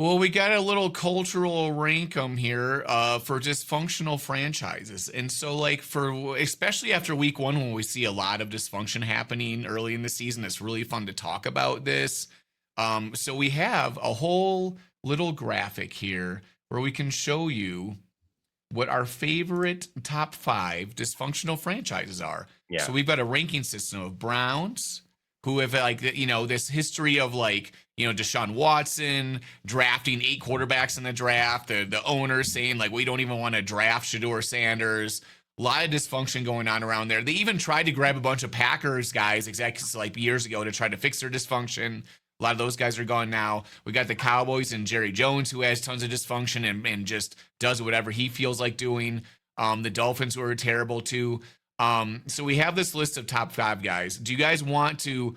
Well, we got a little cultural rankum here for dysfunctional franchises. And so, like, for especially after week one, when we see a lot of dysfunction happening early in the season, it's really fun to talk about this. So, we have a whole little graphic here where we can show you what our favorite top five dysfunctional franchises are. Yeah. So we've got a ranking system of Browns, who have like this history of like Deshaun Watson drafting 8 quarterbacks in the draft. The owner saying like we don't even want to draft Shador Sanders. A lot of dysfunction going on around there. They even tried to grab a bunch of Packers guys exactly like years ago to try to fix their dysfunction. A lot of those guys are gone now. We got the Cowboys and Jerry Jones, who has tons of dysfunction and just does whatever he feels like doing. The Dolphins, who are terrible too. So we have this list of top five guys. Do you guys want to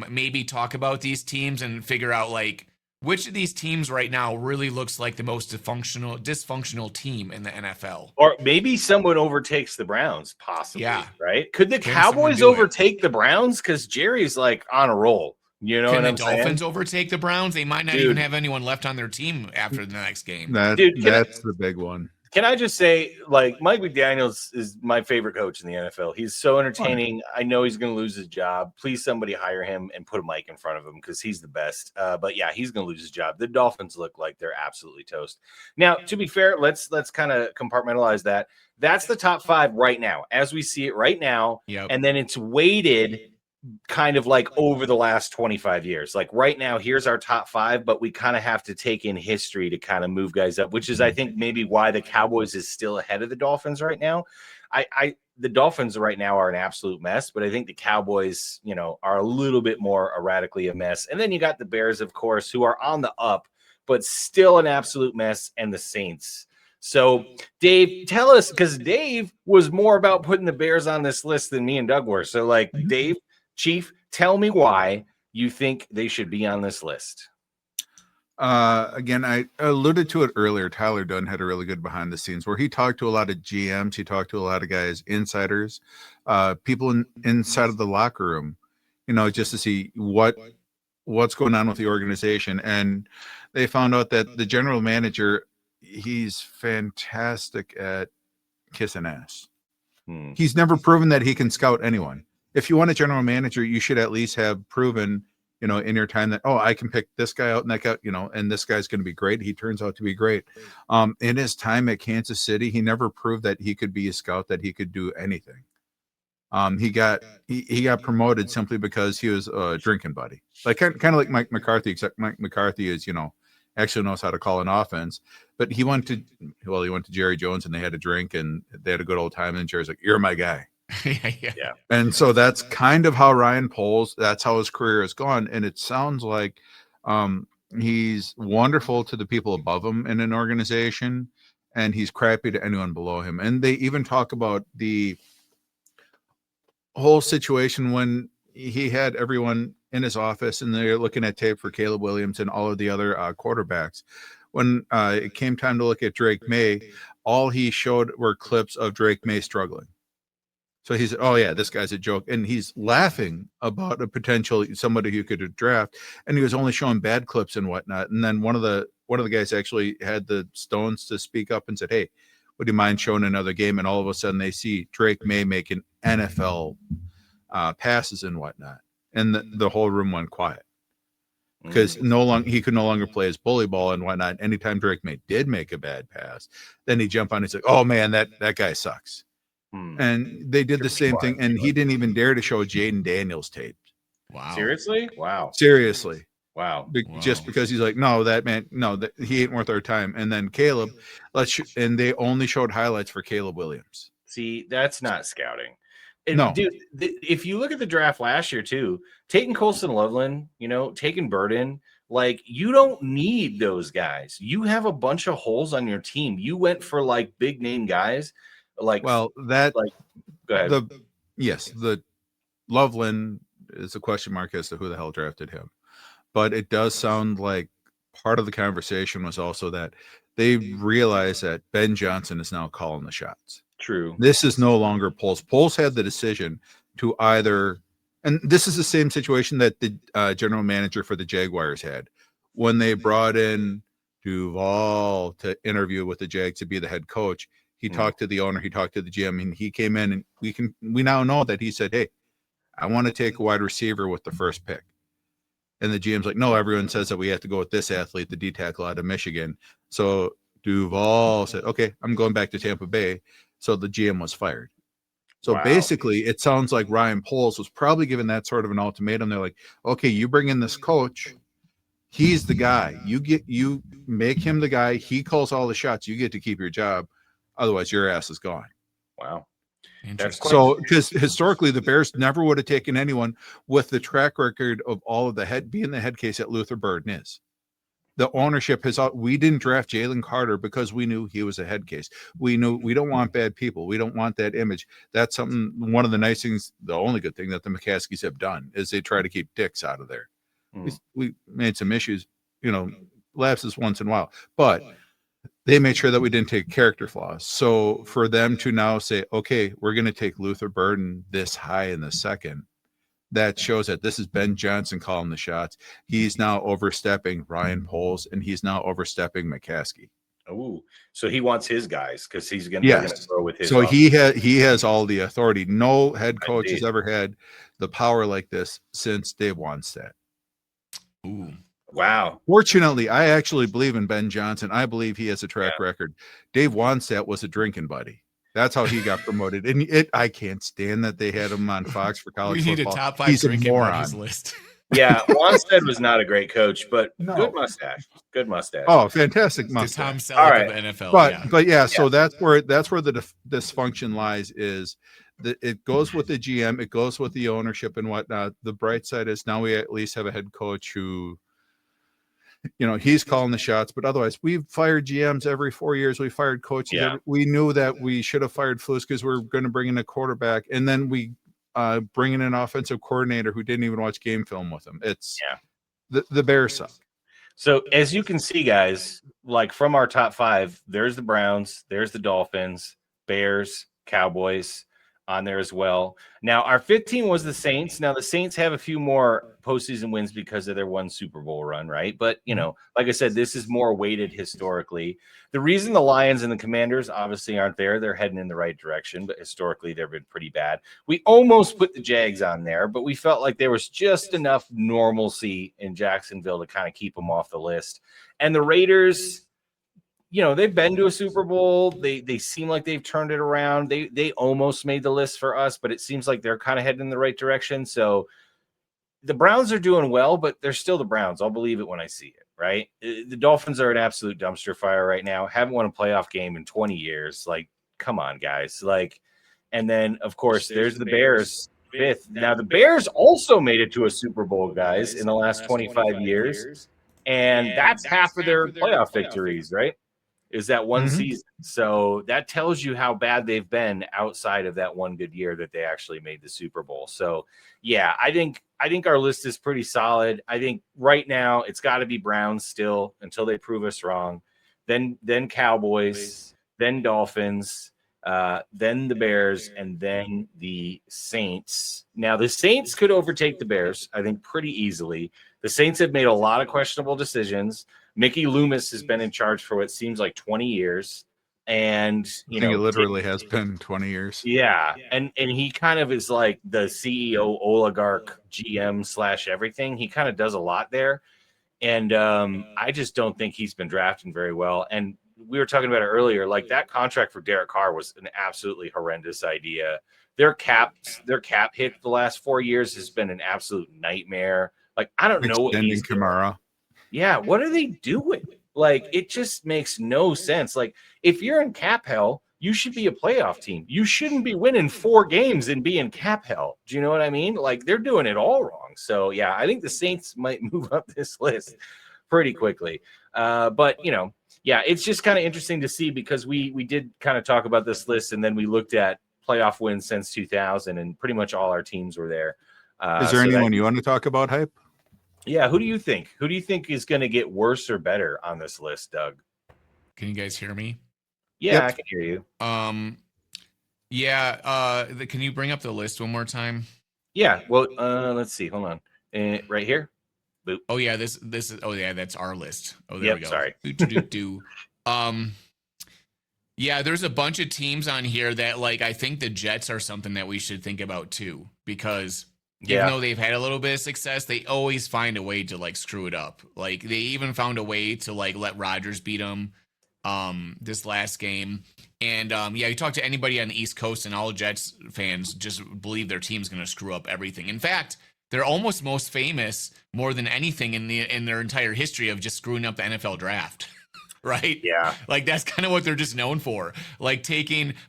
maybe talk about these teams and figure out like which of these teams right now really looks like the most dysfunctional team in the NFL? Or maybe someone overtakes the Browns, possibly. Yeah. Right? Could the Can Cowboys overtake the Browns? Because Jerry's like on a roll. You know Can what the I'm Dolphins saying? overtake the Browns? They might not even have anyone left on their team after the next game. That's the big one. Can I just say, like, Mike McDaniels is my favorite coach in the NFL. He's so entertaining. I know he's going to lose his job. Please, somebody hire him and put a mic in front of him because he's the best. But yeah, he's going to lose his job. The Dolphins look like they're absolutely toast. Now, to be fair, let's kind of compartmentalize that. That's the top five right now, as we see it right now. Yep. And then it's weighted kind of like over the last 25 years. Like right now, here's our top five, but we kind of have to take in history to kind of move guys up, which is, I think, maybe why the Cowboys is still ahead of the Dolphins right now. The Dolphins right now are an absolute mess, but I think the Cowboys, are a little bit more erratically a mess. And then you got the Bears, of course, who are on the up, but still an absolute mess, and the Saints. So, Dave, tell us, because Dave was more about putting the Bears on this list than me and Doug were. So, like, Dave, Chief, tell me why you think they should be on this list. Again, I alluded to it earlier. Tyler Dunn had a really good behind the scenes where he talked to a lot of GMs. He talked to a lot of guys, insiders, people inside of the locker room, just to see what's going on with the organization. And they found out that the general manager, he's fantastic at kissing ass. He's never proven that he can scout anyone. If you want a general manager, you should at least have proven, in your time that, I can pick this guy out and that guy, and this guy's going to be great. He turns out to be great. In his time at Kansas City, he never proved that he could be a scout, that he could do anything. He got promoted simply because he was a drinking buddy, like kind of like Mike McCarthy, except Mike McCarthy is, actually knows how to call an offense. But he went to Jerry Jones and they had a drink and they had a good old time. And Jerry's like, "You're my guy." Yeah. And so that's kind of how Ryan Poles, that's how his career has gone. And it sounds like he's wonderful to the people above him in an organization, and he's crappy to anyone below him. And they even talk about the whole situation when he had everyone in his office and they're looking at tape for Caleb Williams and all of the other quarterbacks. When it came time to look at Drake May, all he showed were clips of Drake May struggling. So he said, "Oh yeah, this guy's a joke," and he's laughing about a potential somebody who could draft, and he was only showing bad clips and whatnot. And then one of the guys actually had the stones to speak up and said, "Hey, would you mind showing another game?" And all of a sudden, they see Drake May making NFL passes and whatnot, and the whole room went quiet because he could no longer play his bully ball and whatnot. Anytime Drake May did make a bad pass, then he'd jump on and say, "Oh man, that guy sucks." And they did the same thing, and he didn't even dare to show Jaden Daniels tape. Wow. Seriously? Wow. Seriously. Wow. Just because he's like, "No, that man, no, he ain't worth our time." And then Caleb, and they only showed highlights for Caleb Williams. See, that's not scouting. No. Dude, if you look at the draft last year too, taking Colson Loveland, taking Burden, like, you don't need those guys. You have a bunch of holes on your team. You went for like big name guys. Like, well, that like, go ahead. The Loveland is a question mark as to who the hell drafted him, but it does sound like part of the conversation was also that they realize that Ben Johnson is now calling the shots. True. This is no longer Poles. Poles had the decision to either, and this is the same situation that the general manager for the Jaguars had. when they brought in Duval to interview with the Jags to be the head coach, he talked to the owner, he talked to the GM, and he came in, and we now know that he said, hey, I want to take a wide receiver with the first pick. And the GM's like, no, everyone says that we have to go with this athlete, the D tackle out of Michigan. So Duval said, okay, I'm going back to Tampa Bay. So the GM was fired. So basically, it sounds like Ryan Poles was probably given that sort of an ultimatum. They're like, okay, you bring in this coach. He's the guy. You make him the guy. He calls all the shots. You get to keep your job. Otherwise, your ass is gone. Wow. Interesting. So, because historically, the Bears never would have taken anyone with the track record of all of being the head case that Luther Burden is. The ownership we didn't draft Jalen Carter because we knew he was a head case. We knew we don't want bad people. We don't want that image. That's one of the nice things, the only good thing that the McCaskies have done is they try to keep dicks out of there. We made some issues, lapses once in a while, but they made sure that we didn't take character flaws. So for them to now say, okay, we're going to take Luther Burden this high in the second, that shows that this is Ben Johnson calling the shots. He's now overstepping Ryan Poles, and he's now overstepping McCaskey. Oh, so he wants his guys because he's going to throw with his. So he has all the authority. No head coach has ever had the power like this since Dave Wannstedt. Ooh. Wow. Fortunately, I actually believe in Ben Johnson. I believe he has a track record. Dave Wannstedt was a drinking buddy. That's how he got promoted. And I can't stand that they had him on Fox for college football. We need a top 5 He's drinking a buddies list. Yeah, Wannstedt was not a great coach, but good mustache. Good mustache. Oh, fantastic mustache. The Tom Selleck All right. of the NFL. But so that's where the dysfunction lies. Is that it goes with the GM, it goes with the ownership and whatnot. The bright side is now we at least have a head coach who, he's calling the shots. But otherwise, we've fired GMs every 4 years. We fired coaches. We knew that we should have fired Flus because we're going to bring in a quarterback, and then we bring in an offensive coordinator who didn't even watch game film with him. It's the Bears suck. So as you can see, guys, like from our top 5, there's the Browns, there's the Dolphins, Bears, Cowboys on there as well. Now, our 5th team was the Saints. Now, the Saints have a few more postseason wins because of their one Super Bowl run, right? But, like I said, this is more weighted historically. The reason the Lions and the Commanders obviously aren't there, they're heading in the right direction, but historically they've been pretty bad. We almost put the Jags on there, but we felt like there was just enough normalcy in Jacksonville to kind of keep them off the list. And the Raiders, they've been to a Super Bowl. They seem like they've turned it around. They almost made the list for us, but it seems like they're kind of heading in the right direction. So the Browns are doing well, but they're still the Browns. I'll believe it when I see it, right? The Dolphins are an absolute dumpster fire right now. Haven't won a playoff game in 20 years. Like, come on, guys. And then, of course, there's the Bears, 5th. Now, the Bears also made it to a Super Bowl, guys, in the last 25 years. And that's half of their playoff victories, right? Is that one season. So that tells you how bad they've been outside of that one good year that they actually made the Super Bowl. So, yeah, I think our list is pretty solid. I think right now it's got to be Browns still until they prove us wrong. Then Cowboys, then Dolphins, then the Bears, and then the Saints. Now, the Saints could overtake the Bears, I think, pretty easily. The Saints have made a lot of questionable decisions. Mickey Loomis has been in charge for what seems like 20 years. And, I think it literally has been 20 years. Yeah. And he kind of is like the CEO, oligarch, GM / everything. He kind of does a lot there. And I just don't think he's been drafting very well. And we were talking about it earlier. Like, that contract for Derek Carr was an absolutely horrendous idea. Their cap hit the last 4 years has been an absolute nightmare. Like, I don't know what he's Kamara. Yeah, what are they doing? Like, it just makes no sense. Like, if you're in cap hell, you should be a playoff team. You shouldn't be winning 4 games and be in cap hell. Do you know what I mean? Like, they're doing it all wrong. So, yeah, I think the Saints might move up this list pretty quickly. But, it's just kind of interesting to see because we did kind of talk about this list, and then we looked at playoff wins since 2000, and pretty much all our teams were there. Is there anyone you want to talk about, Hype? Yeah, who do you think? Who do you think is going to get worse or better on this list, Doug? Can you guys hear me? Yeah, yep. I can hear you. Can you bring up the list one more time? Yeah, well, let's see. Hold on. Right here. Oh yeah, this is. Oh yeah, that's our list. Oh, there Yep, we go. sorry. Do. Yeah, there's a bunch of teams on here that like I think the Jets are something that we should think about too, because even though they've had a little bit of success, they always find a way to like screw it up. Like they even found a way to like let Rodgers beat them this last game. And yeah, you talk to anybody on the East Coast and all Jets fans just believe their team's going to screw up everything. In fact, they're almost most famous more than anything in their entire history of just screwing up the NFL draft. Right? Yeah. Like that's kind of what they're just known for. Like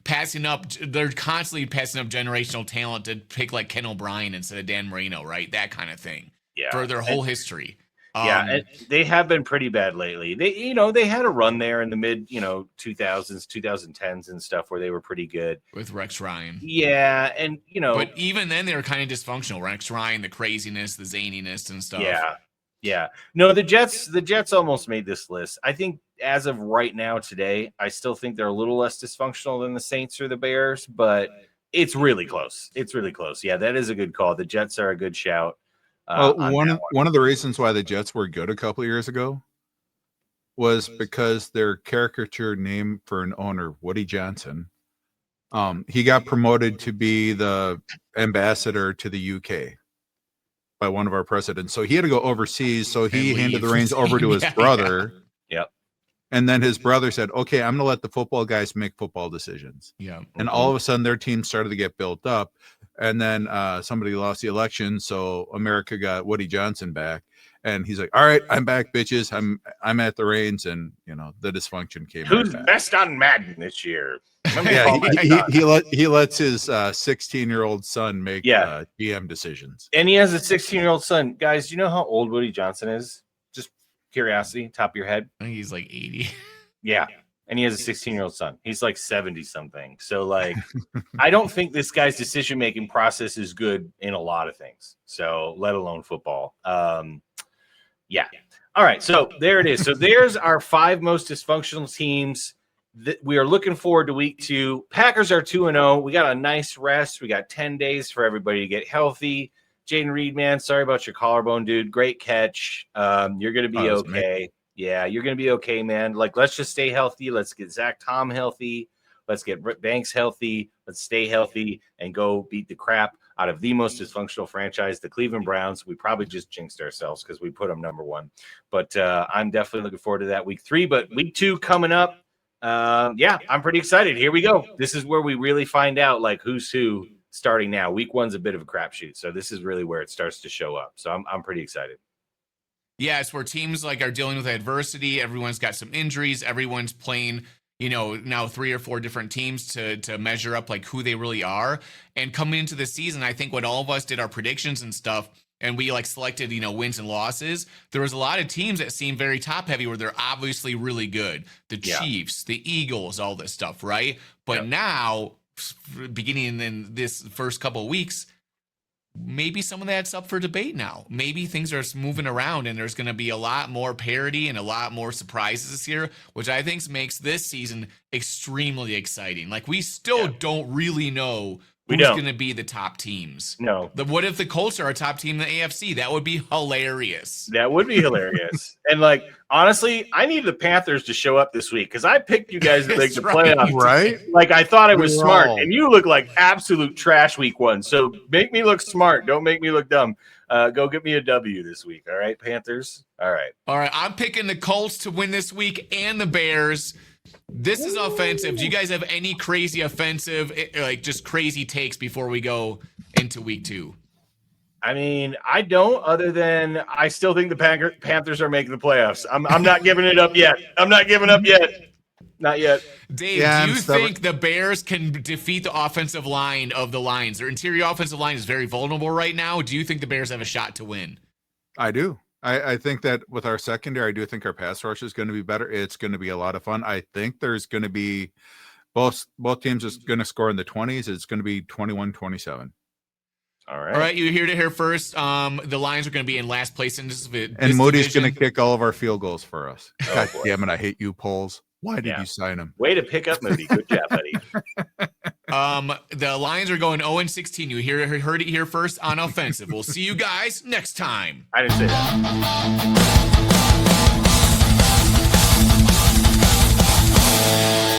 passing up, they're constantly passing up generational talent to pick like Ken O'Brien instead of Dan Marino, right? That kind of thing. Yeah. For their whole history. And they have been pretty bad lately. They had a run there in the mid, 2000s, 2010s and stuff where they were pretty good with Rex Ryan. Yeah, and but even then they were kind of dysfunctional. Rex Ryan, the craziness, the zaniness and stuff. Yeah. No, the Jets almost made this list. I think as of right now today, I still think they're a little less dysfunctional than the Saints or the Bears, but it's really close. It's really close. Yeah, that is a good call. The Jets are a good shout. One of the reasons why the Jets were good a couple of years ago was because their caricature name for an owner, Woody Johnson, he got promoted to be the ambassador to the UK by one of our presidents. So he had to go overseas. So he handed the reins over to his brother. Yep. And then his brother said, okay, I'm going to let the football guys make football decisions. Yeah. And all of a sudden their team started to get built up. And then somebody lost the election. So America got Woody Johnson back. And he's like, all right, I'm back, bitches. I'm at the reins. And, the dysfunction came. Who's best on Madden this year? Yeah, he lets his 16-year-old son make GM decisions. And he has a 16-year-old son. Guys, do you know how old Woody Johnson is? Just curiosity, top of your head. I think he's like 80. Yeah. And he has a 16-year-old son. He's like 70 something. So like, I don't think this guy's decision-making process is good in a lot of things. So let alone football. Yeah. All right. So there it is. So there's our 5 most dysfunctional teams. We are looking forward to week 2. Packers are 2-0. We got a nice rest. We got 10 days for everybody to get healthy. Jaden Reed, man, sorry about your collarbone, dude. Great catch. You're going to be okay. Yeah, you're going to be okay, man. Like, let's just stay healthy. Let's get Zach Tom healthy. Let's get Rick Banks healthy. Let's stay healthy and go beat the crap out of the most dysfunctional franchise, the Cleveland Browns. We probably just jinxed ourselves because we put them number 1. But I'm definitely looking forward to that week 3. But week 2 coming up. Yeah, I'm pretty excited. Here we go. This is where we really find out like who's who starting now. Week 1's a bit of a crapshoot. So this is really where it starts to show up. So I'm pretty excited. Yeah, it's where teams like are dealing with adversity. Everyone's got some injuries. Everyone's playing, now 3 or 4 different teams to measure up like who they really are. And coming into the season, I think when all of us did our predictions and stuff, and we like selected, wins and losses, there was a lot of teams that seemed very top heavy where they're obviously really good. The Chiefs, the Eagles, all this stuff, right? But now, beginning in this first couple of weeks, maybe some of that's up for debate now. Maybe things are moving around and there's going to be a lot more parity and a lot more surprises this year, which I think makes this season extremely exciting. Like we still don't really know who's going to be the top teams. No. What if the Colts are a top team in the AFC? That would be hilarious. That would be hilarious. And like, honestly, I need the Panthers to show up this week because I picked you guys to make the playoffs. Right? Like I thought I was smart, and you look like absolute trash week 1. So make me look smart. Don't make me look dumb. Go get me a W this week. All right, Panthers. All right. I'm picking the Colts to win this week and the Bears. This is offensive. Do you guys have any crazy offensive, like just crazy takes before we go into week 2? I mean, I don't, other than I still think the Panthers are making the playoffs. I'm not giving it up yet. I'm not giving up yet. Not yet. Dave, do you think the Bears can defeat the offensive line of the Lions? Their interior offensive line is very vulnerable right now. Do you think the Bears have a shot to win? I do. I think that with our secondary, I do think our pass rush is going to be better. It's going to be a lot of fun. I think there's going to be both teams is going to score in the 20s. It's going to be 21-27. All right. All right. You heard it here first. The Lions are going to be in last place in this and Moody's going to kick all of our field goals for us. Oh, God boy. damn it. I hate you, Poles. Why did you sign him? Way to pick up Moody. Good job, buddy. The Lions are going 0-16. You heard it here first on offensive. We'll see you guys next time. I didn't say that.